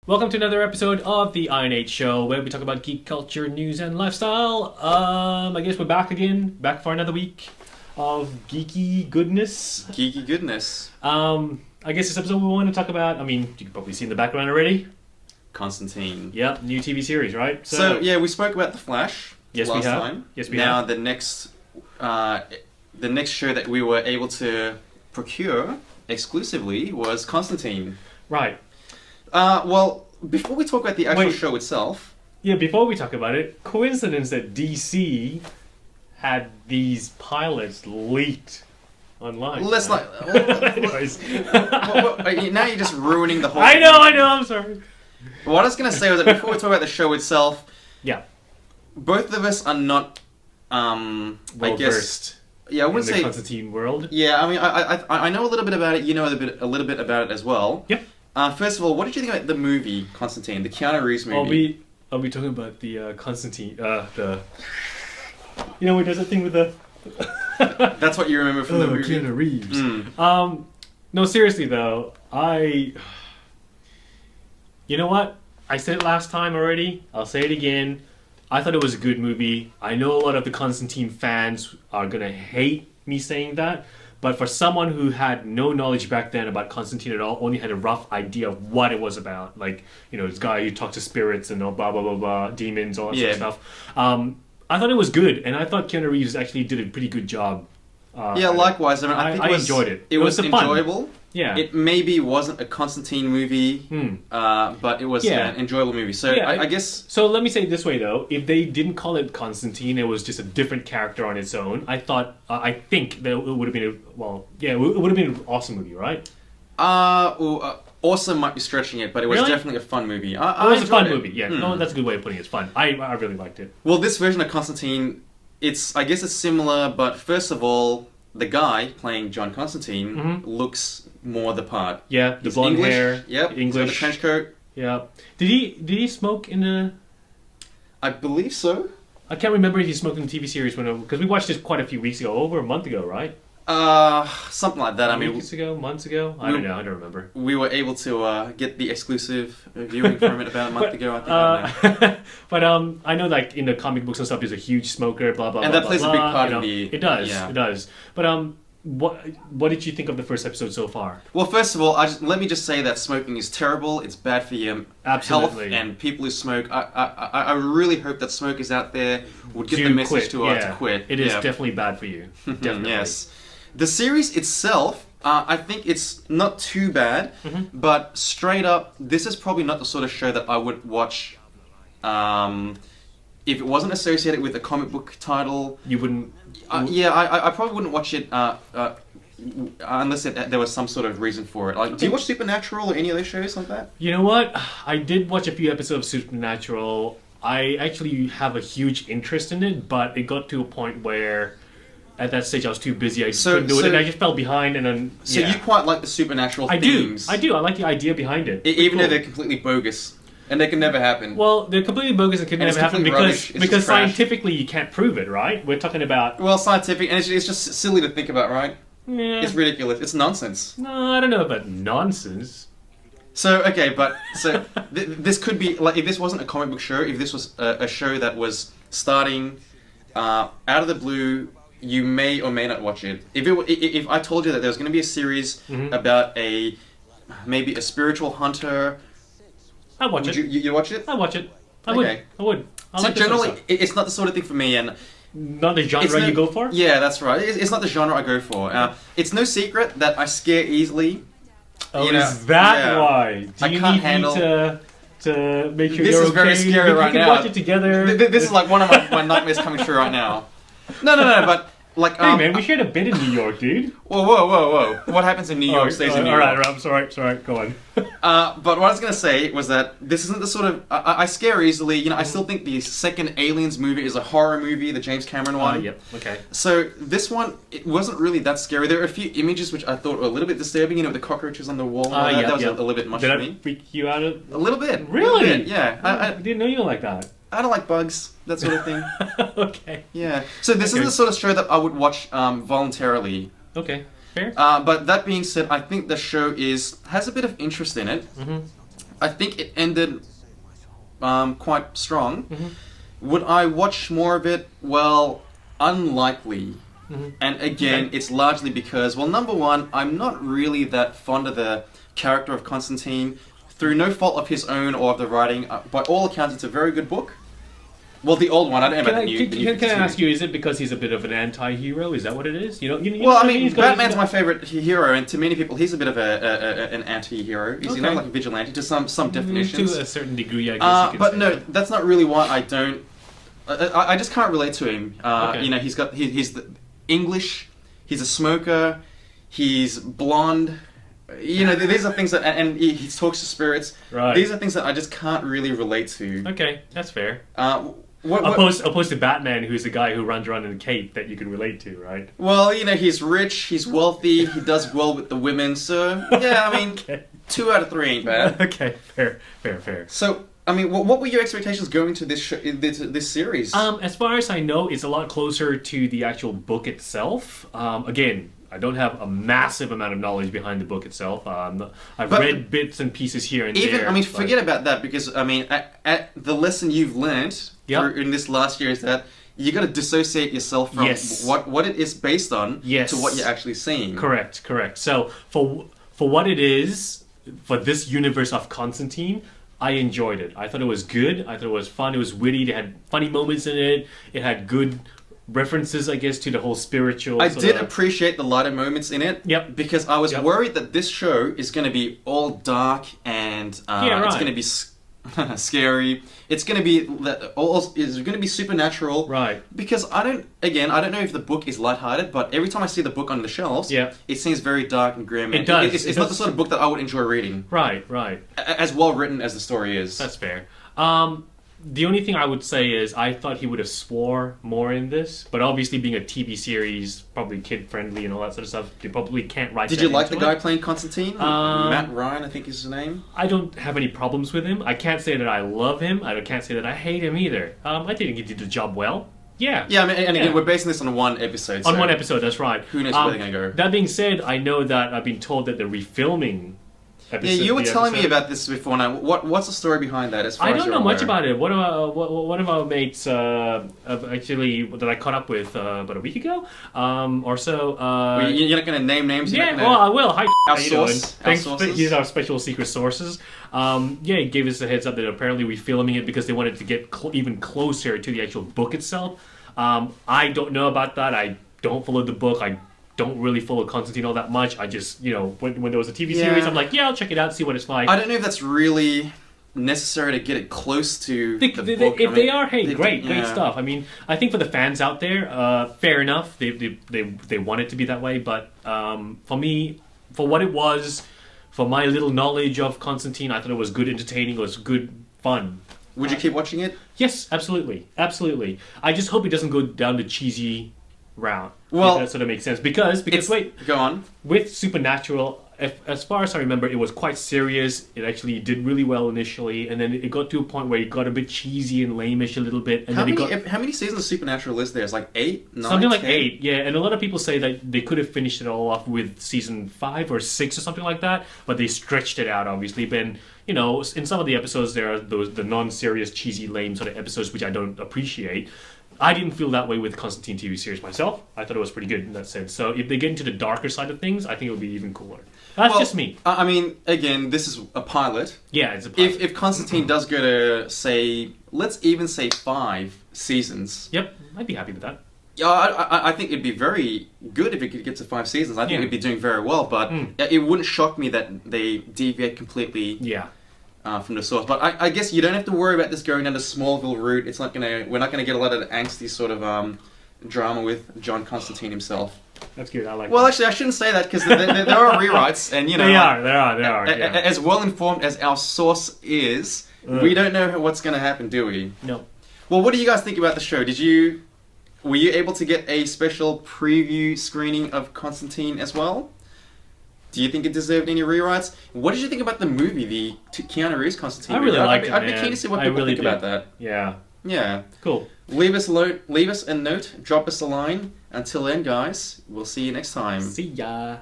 Welcome to another episode of the Iron Age Show, where we talk about geek culture, news, and lifestyle. I guess we're back again, back for another week of geeky goodness. Geeky goodness. I guess this episode we want to talk about, I mean, you can probably see in the background already. ConstanTINE. Yep, new TV series, right? So yeah, we spoke about The Flash last time. Yes, we now have. the next show that we were able to procure exclusively was ConstanTINE. Right. Well, before we talk about the actual Wait. show itself... Yeah, before we talk about it, coincidence that DC had these pilots leaked online. Let's not... Anyways. Now you're just ruining the whole I thing. know, I'm sorry. What I was going to say was that before we talk about the show itself... Yeah. Both of us are not... Well I guess... versed Yeah, I in wouldn't the say... ConstanTINE world. Yeah, I mean, I know a little bit about it. You know a little bit about it as well. Yep. First of all, what did you think about the movie ConstanTINE, the Keanu Reeves movie? Are we talking about the ConstanTINE? You know, he does that thing with the. That's what you remember from the movie. Keanu Reeves. Mm. No, seriously though, you know what? I said it last time already. I'll say it again. I thought it was a good movie. I know a lot of the ConstanTINE fans are gonna hate me saying that. But for someone who had no knowledge back then about ConstanTINE at all, only had a rough idea of what it was about, like, you know, this guy who talked to spirits and blah, blah, blah, blah, demons, all that sort of stuff. I thought it was good, and I thought Keanu Reeves actually did a pretty good job. Yeah, likewise. I mean, I think I enjoyed it. It was enjoyable. Fun. Yeah. It maybe wasn't a ConstanTINE movie, but it was an enjoyable movie. So I guess... So let me say it this way, though. If they didn't call it ConstanTINE, it was just a different character on its own, I think that it would have been it would have been an awesome movie, right? Awesome might be stretching it, but it was definitely a fun movie. It was a fun movie, yeah. No, that's a good way of putting it. It's fun. I really liked it. Well, this version of ConstanTINE, I guess it's similar, but first of all, the guy playing John Constantine looks more the part. Yeah, the blonde English, hair. Yep, English. The trench coat. Yeah. Did he smoke in the... I believe so. I can't remember if he smoked in the TV series because we watched this quite a few weeks ago, over a month ago, right? Something like that. Weeks ago, months ago? I don't know. I don't remember. We were able to get the exclusive viewing from it about a month ago, I think. But I know, like, in the comic books and stuff, he's a huge smoker, blah, blah, and blah, that plays blah, a big blah, part in the... It does, yeah. It does. But what did you think of the first episode so far? Well, first of all, let me just say that smoking is terrible. It's bad for your health, and people who smoke. I really hope that smokers out there would get the message to quit. It is definitely bad for you. Definitely. Yes. The series itself, I think it's not too bad, but straight up, this is probably not the sort of show that I would watch if it wasn't associated with a comic book title. You wouldn't... I probably wouldn't watch it unless there was some sort of reason for it. Like, do you watch Supernatural or any of those shows like that? You know what? I did watch a few episodes of Supernatural. I actually have a huge interest in it, but it got to a point where... At that stage, I was too busy. I couldn't do it, and I just fell behind. And then, so you quite like the supernatural themes? I do. I like the idea behind it. Even though they're completely bogus, and they can never happen. Well, they're completely bogus and can never happen because scientifically you can't prove it, right? We're talking about scientific, and it's just silly to think about, right? Yeah, it's ridiculous. It's nonsense. No, I don't know about nonsense. So this could be like, if this wasn't a comic book show, if this was a show that was starting out of the blue. You may or may not watch it. If I told you that there was going to be a series about maybe a spiritual hunter, I'd watch it. You watch it? I'd watch it. I would. So generally, it's not the sort of thing for me, and not the genre you go for. Yeah, that's right. It's not the genre I go for. It's no secret that I scare easily. Oh, is that why? Do you need me to make sure you're okay? This is very scary right now. We can watch it together. This is like one of my nightmares coming true right now. No, but like... hey man, we shared a bit in New York, dude. Whoa. What happens in New York stays in New York. Alright, I'm sorry, go on. But what I was going to say was that this isn't the sort of... I scare easily. You know, I still think the second Aliens movie is a horror movie, the James Cameron one. Yep, okay. So this one, it wasn't really that scary. There were a few images which I thought were a little bit disturbing, you know, with the cockroaches on the wall. That was a little bit much for me. Did that freak you out? A little bit. Really? A little bit, yeah. I didn't know you like that. I don't like bugs, that sort of thing. Okay. Yeah. So this is the sort of show that I would watch voluntarily. Okay. Fair. But that being said, I think the show has a bit of interest in it. I think it ended quite strong. Mm-hmm. Would I watch more of it? Well, unlikely. Mm-hmm. And again, Okay. it's largely because, well, number one, I'm not really that fond of the character of Constantine. Through no fault of his own or of the writing, by all accounts, it's a very good book. Well, the old one, I don't know about the new. Can I ask you, is it because he's a bit of an anti-hero? Is that what it is? You know Well, what I mean, he's got- Batman's my favorite hero, and to many people, he's a bit of an anti-hero. He's Okay. like a vigilante to some definitions. To a certain degree, I guess. You could But say no, that. that's not really why I don't. I just can't relate to him. Okay. You know, he's the English. He's a smoker. He's blonde. You know, these are things that, and he talks to spirits. Right. These are things that I just can't really relate to. Okay, that's fair. What, Opposed to Batman, who's the guy who runs around in a cape that you can relate to, right? Well, you know, he's rich, he's wealthy, he does well with the women, so yeah, I mean, Okay. 2 out of 3 ain't bad. Okay, fair. So, I mean, what were your expectations going to this series? As far as I know, it's a lot closer to the actual book itself. Again, I don't have a massive amount of knowledge behind the book itself. I've But- read bits and pieces here and Even, there. I mean, but- forget about that because I mean, at the lesson you've learned Yep. in this last year is that you got to dissociate yourself from Yes. what it is based on Yes. to what you're actually seeing. Correct. So for what it is, for this universe of Constantine, I enjoyed it. I thought it was good. I thought it was fun. It was witty. It had funny moments in it. It had good references, I guess, to the whole spiritual. I sort did of- appreciate the lighter moments in it. Yep. Because I was Yep. worried that this show is going to be all dark and Yeah, it's right. going to be scary. It's going to be it's going to be supernatural. Right. Because I don't know if the book is lighthearted, but every time I see the book on the shelves, Yeah. it seems very dark and grim. It and does. It's It not does. the sort of book that I would enjoy reading. Right. As well written as the story is. That's fair. The only thing I would say is I thought he would have swore more in this, but obviously being a TV series, probably kid friendly and all that sort of stuff, they probably can't write. Did that you like the into guy it. playing Constantine? Matt Ryan, I think is his name. I don't have any problems with him. I can't say that I love him. I can't say that I hate him either. I think he did the job well. Yeah. Yeah, I mean, and again, Yeah. we're basing this on one episode. On so one episode, that's right. Who knows where they're going to go. That being said, I know that I've been told that they're refilming. Yeah, you were telling me about this before. Now, what's the story behind that? As far I as don't you're know much aware? about it. One of our mates actually that I caught up with about a week ago or so. Well, you're not going to name names. You're Yeah, not gonna... well, I will. Hi, Our how you doing? source- our Thanks. sources? These are our special secret sources. Yeah, he gave us a heads up that apparently we're filming it because they wanted to get even closer to the actual book itself. I don't know about that. I don't follow the book. I don't really follow Constantine all that much. I just, when there was a TV series, Yeah. I'm like, yeah, I'll check it out, see what it's like. I don't know if that's really necessary to get it close to the book. If I they mean, are, hey, great yeah. stuff. I mean, I think for the fans out there, fair enough. They want it to be that way, but for me, for what it was, for my little knowledge of Constantine, I thought it was good, entertaining. It was good fun. Would you keep watching it? Yes, absolutely. I just hope it doesn't go down the cheesy route. Well, if that sort of makes sense. Because wait, Go on. with Supernatural, as far as I remember, it was quite serious. It actually did really well initially, and then it got to a point where it got a bit cheesy and lameish a little bit. And How then how many seasons of Supernatural is there? It's like 8, 9, something like 10? 8, yeah. And a lot of people say that they could have finished it all off with season 5 or 6 or something like that, but they stretched it out, obviously. But in some of the episodes, there are the non-serious, cheesy, lame sort of episodes which I don't appreciate. I didn't feel that way with Constantine TV series myself. I thought it was pretty good in that sense. So if they get into the darker side of things, I think it would be even cooler. That's just me. I mean, again, this is a pilot. Yeah, it's a pilot. If Constantine does go to, say, let's even say 5 seasons. Yep, I'd be happy with that. Yeah, I think it'd be very good if it could get to 5 seasons. I think Yeah. it'd be doing very well, but it wouldn't shock me that they deviate completely Yeah. From the source. But I guess you don't have to worry about this going down the Smallville route. We're not gonna get a lot of angsty sort of drama with John Constantine himself. That's good. I like Well, that. actually, I shouldn't say that because there are rewrites, and They are. Yeah. As well informed as our source is, we don't know what's going to happen, do we? No. Well, what do you guys think about the show? Were you able to get a special preview screening of Constantine as well? Do you think it deserved any rewrites? What did you think about the movie, the Keanu Reeves Constantine? I really movie? liked it, I'd be man. keen to see what I people really think about that. Yeah. Yeah. Cool. Leave us a note, drop us a line. Until then, guys, we'll see you next time. See ya.